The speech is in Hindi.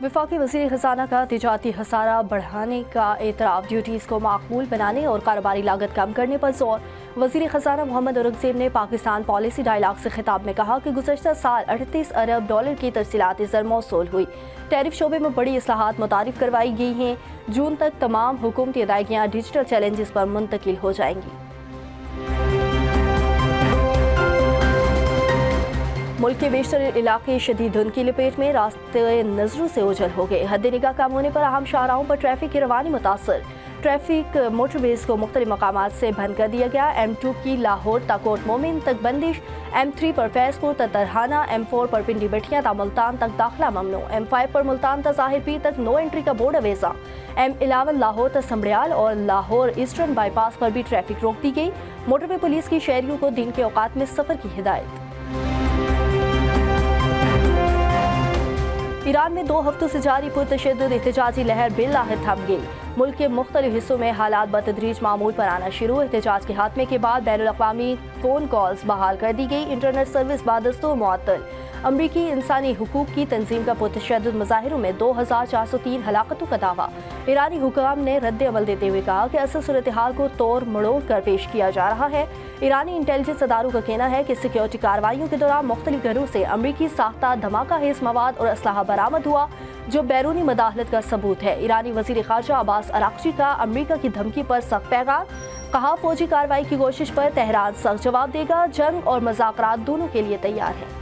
वफाकी वज़ीर ख़ज़ाना का तिजारती खसारा बढ़ाने का एतराफ़, ड्यूटीज़ को माकूल बनाने और कारोबारी लागत कम करने पर जोर। वज़ीर ख़ज़ाना मोहम्मद औरंगज़ेब ने पाकिस्तान पॉलिसी डायलॉग से खिताब में कहा कि गुज़श्ता साल 38 अरब डॉलर की तरसीलाती ज़र मौसूल हुई। टैरिफ शोबे में बड़ी इस्लाहात मुतारिफ करवाई गई हैं। जून तक तमाम हुकूमती अदायगियाँ डिजिटल चैलेंजेस पर मुंतकिल हो जाएंगी। मुल्क के बेशतर इलाके शदीद धुंध की लपेट में, रास्ते नजरों से ओझल हो गए। हद निगाह कम होने पर अहम शाहराहों पर ट्रैफिक की रवानी मुतासर। ट्रैफिक मोटरवेज को मुख्तलिफ मकामात से बंद कर दिया गया। M2 की लाहौर ता कोट मोमिन तक बंदिश, M3 पर फैजपुर ता तरहाना, M4 पर पिंडी बठिया ता मुल्तान तक दाखिला ममनू, M5 पर मुल्तान ता ज़ाहिर पीर तक नो एंट्री का बोर्ड अवेजा। M11 लाहौर ता समड़ियाल और लाहौर ईस्टर्न बाईपास पर भी ट्रैफिक रोक दी गई। मोटरवे पुलिस की शहरियों को दिन के औकात में सफर की हिदायत। ईरान में 2 हफ्तों से जारी पुरतशद्दुद एहतजाजी लहर बिलाखिर थम गई। मुल्क के मुख्तलिफ हिस्सों में हालात बतदरीज मामूल पर आना शुरू। एहतजाज के खात्मे के बाद बैनुल-अक़वामी फ़ोन कॉल्स बहाल कर दी गई। इंटरनेट सर्विस बादस्तूर मुअत्तल। अमरीकी इंसानी हुकूक की तंजीम का पुरतशद्दुद मुजाहिरों में 2403 हलाकतों का दावा। ईरानी हुकाम ने रद्द अमल देते हुए कहा कि असल सूरत हाल को तोड़ मड़ोड़ कर पेश किया जा रहा है। ईरानी इंटेलिजेंस अदारों का कहना है कि सिक्योरिटी कार्रवाइयों के दौरान मुख्तलिफ घरों से अमरीकी साख्ता धमाका हेज मवाद और असलाहा बरामद हुआ, जो बैरूनी मदाखलत का सबूत है। ईरानी वज़ीर ख़ारजा अब्बास अराग़ची का अमरीका की धमकी पर सख्त पैगाम। कहा, फौजी कार्रवाई की कोशिश पर तेहरान सख्त जवाब देगा। जंग और मुज़ाकरात दोनों के लिए तैयार है।